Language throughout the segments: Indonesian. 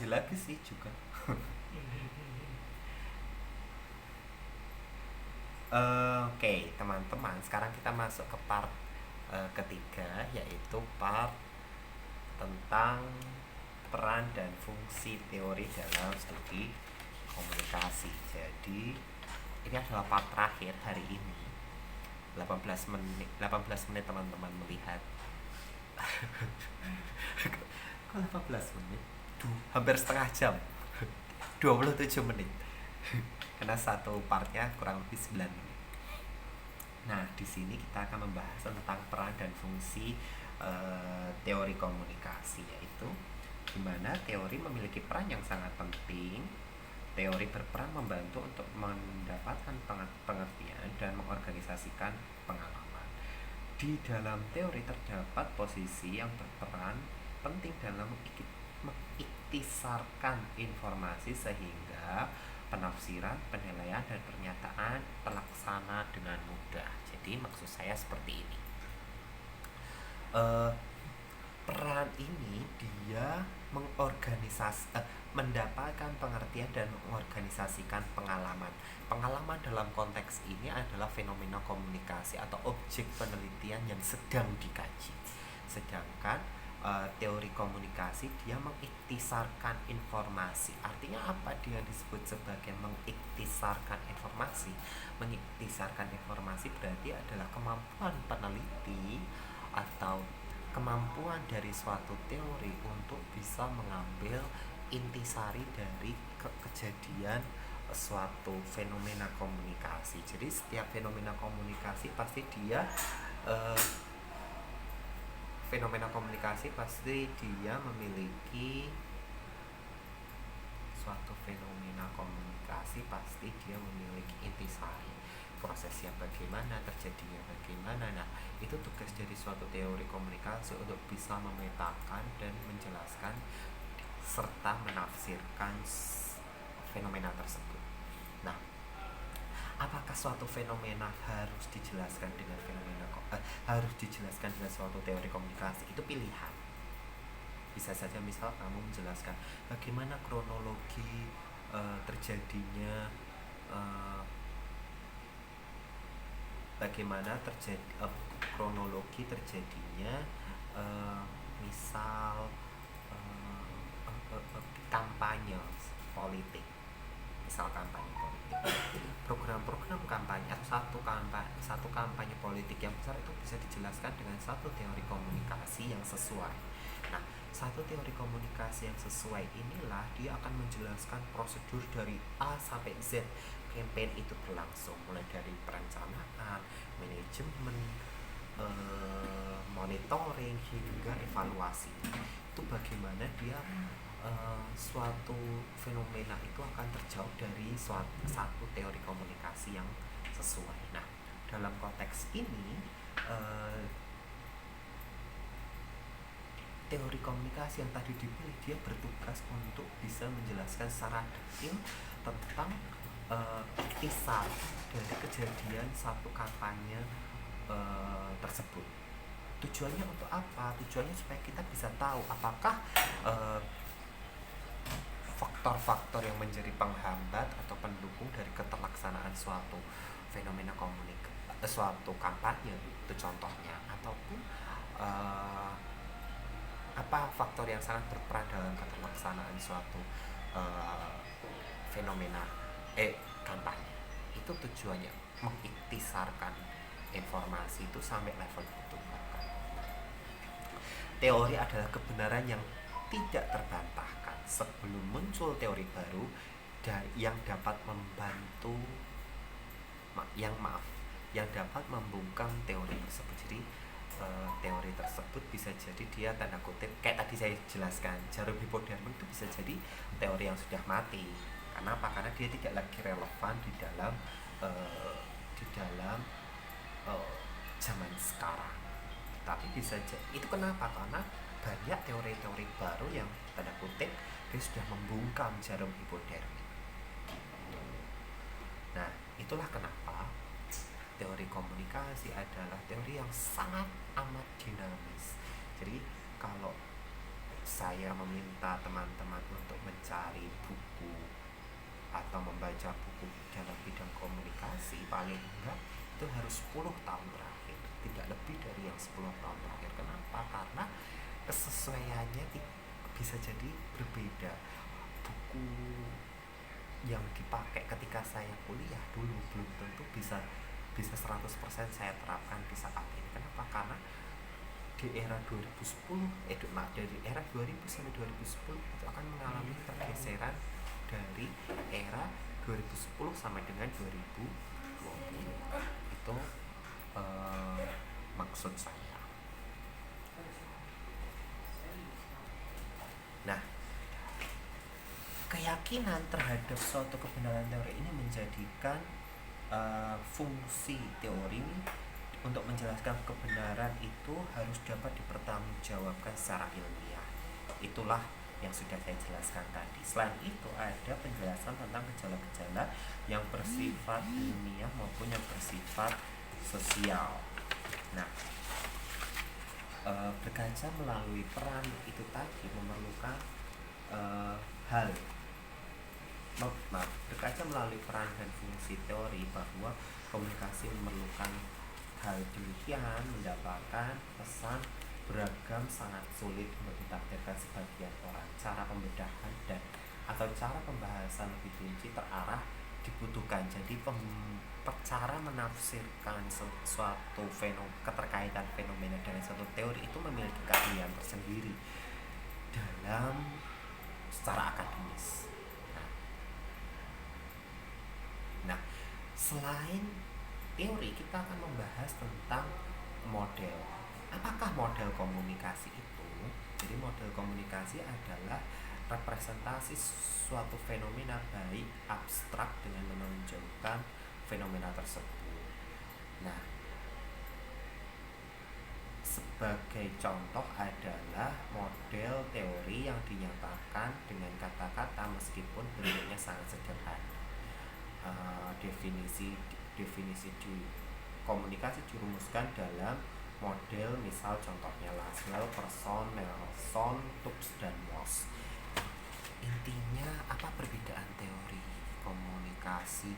lagi sih juga. Oke, teman-teman, sekarang kita masuk ke part ketiga, yaitu part tentang peran dan fungsi teori dalam studi komunikasi. Jadi, ini adalah part terakhir hari ini. 18 menit teman-teman melihat. Kok 18 menit? Hampir setengah jam. 27 menit. Karena satu partnya kurang lebih 9 menit. Nah, di sini kita akan membahas tentang peran dan fungsi teori komunikasi, yaitu di mana teori memiliki peran yang sangat penting. Teori berperan membantu untuk mendapatkan pengertian dan mengorganisasikan pengalaman. Di dalam teori terdapat posisi yang berperan penting dalam mengiktisarkan informasi sehingga penafsiran, penilaian, dan pernyataan terlaksana dengan mudah. Jadi maksud saya seperti ini. Peran ini dia mendapatkan pengertian dan mengorganisasikan pengalaman. Pengalaman dalam konteks ini adalah fenomena komunikasi atau objek penelitian yang sedang dikaji. Sedangkan teori komunikasi dia mengiktisarkan informasi. Artinya apa dia disebut sebagai mengiktisarkan informasi? Mengiktisarkan informasi berarti adalah kemampuan peneliti atau kemampuan dari suatu teori untuk bisa mengambil intisari dari kejadian suatu fenomena komunikasi. Jadi setiap fenomena komunikasi pasti dia memiliki suatu fenomena komunikasi pasti dia memiliki intisari, prosesnya bagaimana, terjadinya bagaimana. Nah, itu tugas dari suatu teori komunikasi untuk bisa memetakan dan menjelaskan serta menafsirkan fenomena tersebut. Nah, apakah suatu fenomena harus dijelaskan dengan suatu teori komunikasi? Itu pilihan. Bisa saja misal kamu menjelaskan bagaimana kronologi terjadinya misal kampanye politik, program-program kampanye atau satu kampanye politik yang besar itu bisa dijelaskan dengan satu teori komunikasi yang sesuai. Nah, satu teori komunikasi yang sesuai inilah dia akan menjelaskan prosedur dari A sampai Z campaign itu berlangsung, mulai dari perencanaan, manajemen, monitoring hingga evaluasi. Itu bagaimana dia suatu fenomena itu akan terjauh dari satu teori komunikasi yang sesuai. Nah, dalam konteks ini teori komunikasi yang tadi dipilih dia bertugas untuk bisa menjelaskan secara detail tentang kisah dari kejadian satu kampanye tersebut. Tujuannya untuk apa? Tujuannya supaya kita bisa tahu apakah faktor-faktor yang menjadi penghambat atau pendukung dari keterlaksanaan suatu fenomena suatu kampanye itu contohnya, ataupun apa faktor yang sangat berperan dalam keterlaksanaan suatu fenomena kampanye. Itu tujuannya mengiktisarkan informasi itu sampai level itu. Teori adalah kebenaran yang tidak terbantahkan. Sebelum muncul teori baru yang dapat membungkam teori tersebut. Jadi teori tersebut bisa jadi dia tanda kutip kayak tadi saya jelaskan, jarum hipodermik itu bisa jadi teori yang sudah mati. Karena apa? Karena dia tidak lagi relevan di dalam zaman sekarang. Tapi bisa jadi itu kenapa? Karena banyak teori-teori baru yang tanda kutip dia sudah membungkam jarum hipodermik. Nah, itulah kenapa teori komunikasi adalah teori yang sangat amat dinamis. Jadi kalau saya meminta teman-teman untuk atau membaca buku dalam bidang komunikasi paling enggak itu harus 10 tahun terakhir, tidak lebih dari yang 10 tahun terakhir. Kenapa? Karena kesesuaiannya bisa jadi berbeda. Buku yang dipakai ketika saya kuliah dulu belum tentu bisa 100% saya terapkan di saat ini. Kenapa? Karena di era 2010 dari era 2000 sampai 2010 itu akan mengalami pergeseran dari era 2010 sampai dengan 2020. Itu maksud saya. Nah, keyakinan terhadap suatu kebenaran teori ini menjadikan fungsi teori untuk menjelaskan kebenaran itu harus dapat dipertanggungjawabkan secara ilmiah. Itulah yang sudah saya jelaskan tadi. Selain itu ada penjelasan tentang gejala-gejala yang bersifat ilmiah maupun yang bersifat sosial. Nah, berkaca melalui peran itu tadi memerlukan berkaca melalui peran dan fungsi teori bahwa komunikasi memerlukan hal demikian, mendapatkan pesan beragam sangat sulit untuk ditafsirkan sebagian orang. Cara pembedahan atau cara pembahasan lebih rinci terarah dibutuhkan. Jadi cara menafsirkan suatu keterkaitan fenomena dengan suatu teori itu memiliki keahlian tersendiri dalam secara akademis. Nah, selain teori kita akan membahas tentang model. Apakah model komunikasi itu? Jadi model komunikasi adalah representasi suatu fenomena baik abstrak dengan menunjukkan fenomena tersebut. Nah, sebagai contoh adalah model teori yang dinyatakan dengan kata-kata meskipun bentuknya sangat sederhana. Definisi di komunikasi dirumuskan dalam model, misal contohnya Laswell, Person, Nelson, Tubbs, dan Moss. Intinya apa perbedaan teori komunikasi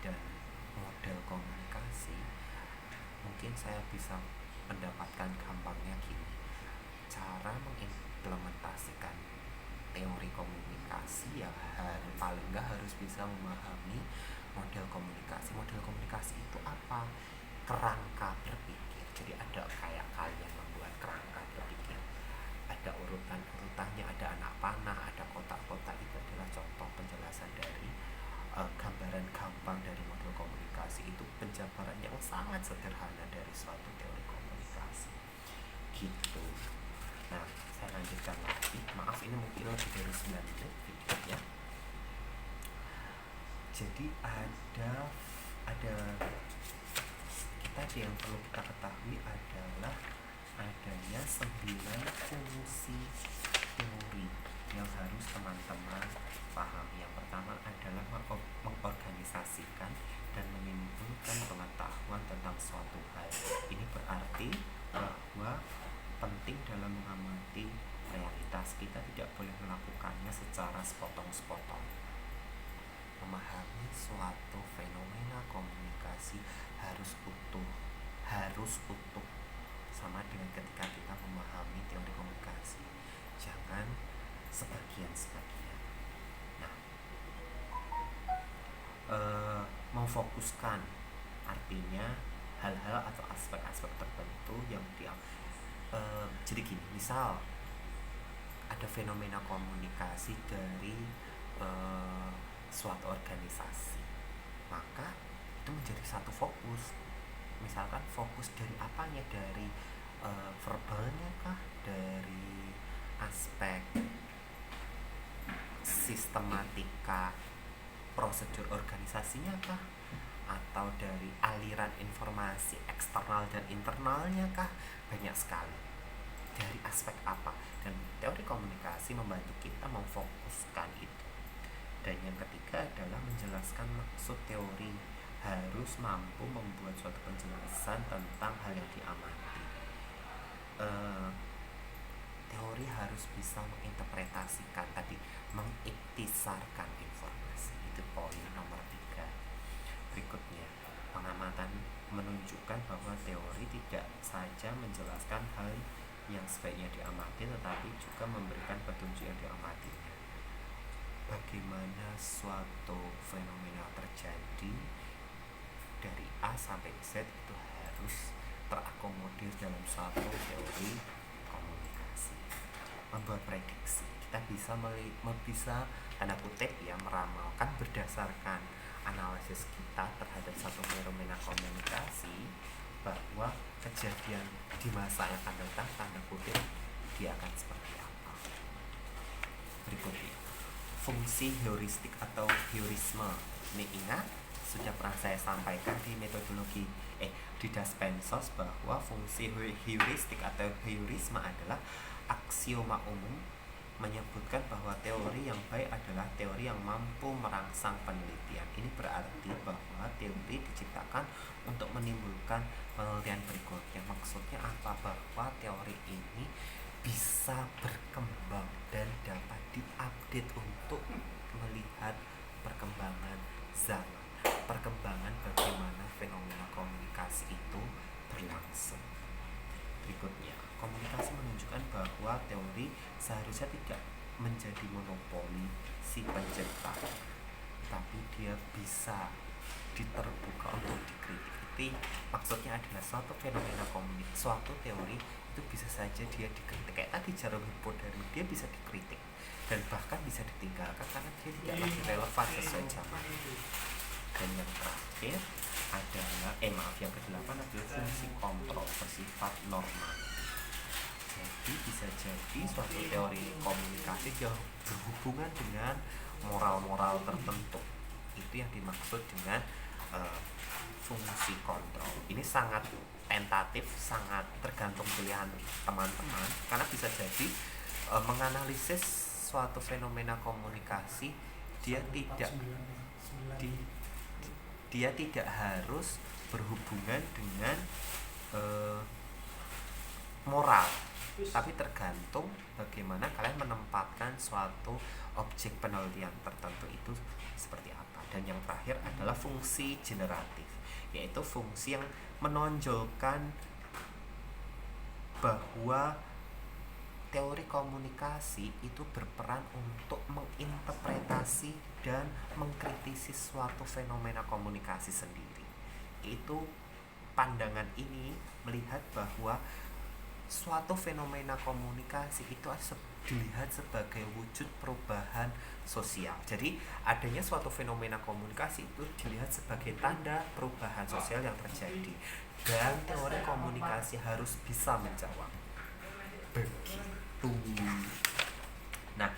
dan model komunikasi? Mungkin saya bisa mendapatkan gampangnya gini. Cara mengimplementasikan teori komunikasi ya paling nggak harus bisa memahami model komunikasi. Model komunikasi itu apa? Kerangka berpikir. Jadi ada kayak kalian membuat kerangka berpikir, ada urutannya, ada anak panah, ada kotak-kotak. Itu adalah contoh penjelasan dari gambaran gampang dari model komunikasi. Itu penjabaran yang sangat sederhana dari suatu teori komunikasi gitu. Nah, saya lanjutkan lagi. Maaf, ini mungkin lebih dari 9 menit videonya. Jadi ada kita yang perlu kita ketahui adalah adanya 9 fungsi teori yang harus teman-teman pahami. Yang pertama adalah mengorganisasikan dan menimbulkan pengetahuan tentang suatu hal. Ini berarti bahwa penting dalam mengamati realitas, kita tidak boleh melakukannya secara sepotong-sepotong. Memahami suatu fenomena komunikasi harus utuh, sama dengan ketika kita memahami teori komunikasi. Jangan sebagian-sebagian. Nah, memfokuskan artinya hal-hal atau aspek-aspek tertentu yang jadi gini, misal ada fenomena komunikasi dari suatu organisasi, maka itu menjadi satu fokus. Misalkan fokus dari apanya, dari verbalnya kah, dari aspek sistematika prosedur organisasinya kah, atau dari aliran informasi eksternal dan internalnya kah? Banyak sekali. Dari aspek apa? Dan teori komunikasi membantu kita memfokuskan itu. Dan yang ketiga adalah menjelaskan maksud teori. Harus mampu membuat suatu penjelasan tentang hal yang diamati. Teori harus harus bisa menginterpretasikan tadi, mengiktisarkan informasi. Itu poin nomor 3. Berikutnya, pengamatan menunjukkan bahwa teori tidak saja menjelaskan hal yang sebaiknya diamati, tetapi juga memberikan petunjuk yang diamatinya. Bagaimana suatu fenomena terjadi dari A sampai Z itu harus terakomodir dalam suatu teori komunikasi. Membuat prediksi, kita bisa tanda kutip ya, meramalkan berdasarkan analisis kita terhadap satu fenomena komunikasi bahwa kejadian di masa yang akan datang, tanda kutip, dia akan seperti apa. Berikutnya, fungsi heuristik atau heurisme. Ini ingat, sudah pernah saya sampaikan di metodologi di Daspensos bahwa fungsi heuristik atau heurisme adalah aksioma umum menyebutkan bahwa teori yang baik adalah teori yang mampu merangsang penelitian. Ini berarti bahwa teori diciptakan untuk menimbulkan penelitian berikutnya. Maksudnya apa? Bahwa teori ini bisa berkembang dan dapat diupdate untuk melihat perkembangan zaman, perkembangan bagaimana fenomena komunikasi itu berlangsung. Berikutnya, komunikasi menunjukkan bahwa teori seharusnya tidak menjadi monopoli si pencipta, tapi dia bisa diterbuka untuk dikritik. Itu maksudnya adalah suatu fenomena suatu teori itu bisa saja dia dikritik. Kayak tadi jarum hipodinamik, dia bisa dikritik dan bahkan bisa ditinggalkan karena dia tidak lagi relevan sesuai zaman. Dan yang terakhir adalah yang ke-8 adalah fungsi kontrol bersifat normatif. Jadi bisa jadi suatu teori komunikasi yang berhubungan dengan moral-moral tertentu. Itu yang dimaksud dengan fungsi kontrol. Ini sangat tentatif, sangat tergantung pilihan teman-teman, karena bisa jadi menganalisis suatu fenomena komunikasi dia tidak harus berhubungan dengan moral, tapi tergantung bagaimana kalian menempatkan suatu objek penelitian tertentu itu seperti apa. Dan yang terakhir adalah fungsi generatif, yaitu fungsi yang menonjolkan bahwa teori komunikasi itu berperan untuk menginterpretasi dan mengkritisi suatu fenomena komunikasi sendiri. Itu pandangan ini melihat bahwa suatu fenomena komunikasi itu dilihat sebagai wujud perubahan sosial. Jadi adanya suatu fenomena komunikasi itu dilihat sebagai tanda perubahan sosial yang terjadi, dan teori komunikasi harus bisa menjawab. Begitu. Nah,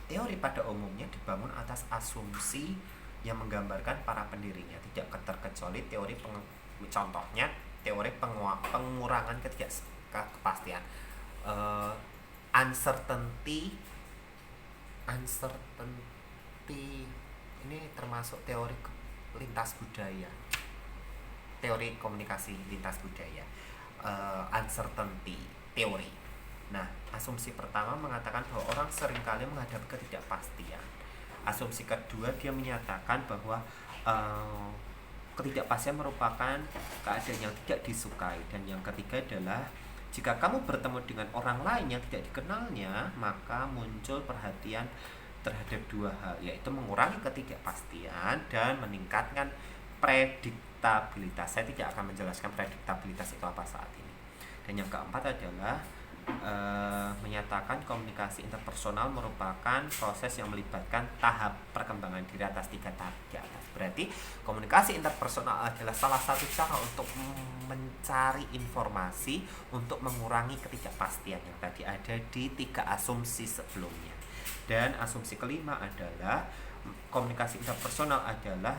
teori pada umumnya dibangun atas asumsi yang menggambarkan para pendirinya, tidak terkecuali teori contohnya teori pengurangan ketidakpastian, uncertainty ini termasuk teori lintas budaya, teori komunikasi lintas budaya, uncertainty teori. Nah, asumsi pertama mengatakan bahwa orang seringkali menghadapi ketidakpastian. Asumsi kedua, dia menyatakan bahwa ketidakpastian merupakan keadaan yang tidak disukai. Dan yang ketiga adalah jika kamu bertemu dengan orang lain yang tidak dikenalnya, maka muncul perhatian terhadap dua hal, yaitu mengurangi ketidakpastian dan meningkatkan prediktabilitas. Saya tidak akan menjelaskan prediktabilitas itu apa saat ini. Dan yang keempat adalah menyatakan komunikasi interpersonal merupakan proses yang melibatkan tahap perkembangan diri atas 3 tahap di atas. Berarti komunikasi interpersonal adalah salah satu cara untuk mencari informasi untuk mengurangi ketidakpastian yang tadi ada di 3 asumsi sebelumnya. Dan asumsi kelima adalah komunikasi interpersonal adalah,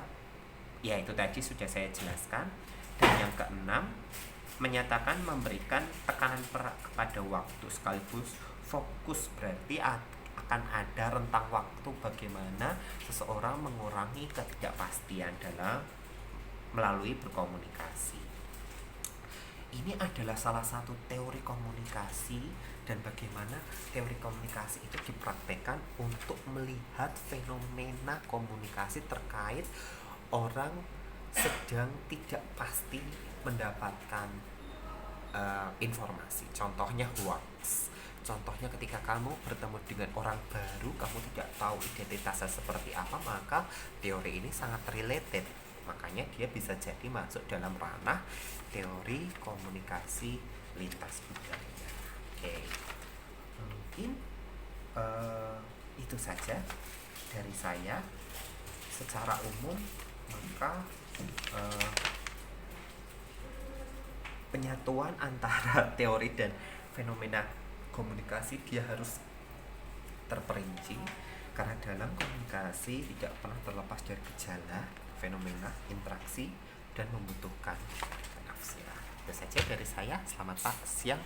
yaitu tadi sudah saya jelaskan. Dan yang keenam, menyatakan memberikan tekanan kepada waktu sekaligus fokus, berarti akan ada rentang waktu bagaimana seseorang mengurangi ketidakpastian dalam melalui berkomunikasi. Ini adalah salah satu teori komunikasi dan bagaimana teori komunikasi itu dipraktekkan untuk melihat fenomena komunikasi terkait orang sedang tidak pasti mendapatkan informasi. Contohnya hoax. Contohnya ketika kamu bertemu dengan orang baru, kamu tidak tahu identitasnya seperti apa, maka teori ini sangat related. Makanya dia bisa jadi masuk dalam ranah teori komunikasi lintas budaya. Oke, mungkin itu saja dari saya secara umum. Maka penyatuan antara teori dan fenomena komunikasi dia harus terperinci, karena dalam komunikasi tidak pernah terlepas dari gejala, fenomena, interaksi, dan membutuhkan penafsiran. Itu saja dari saya. Selamat siang.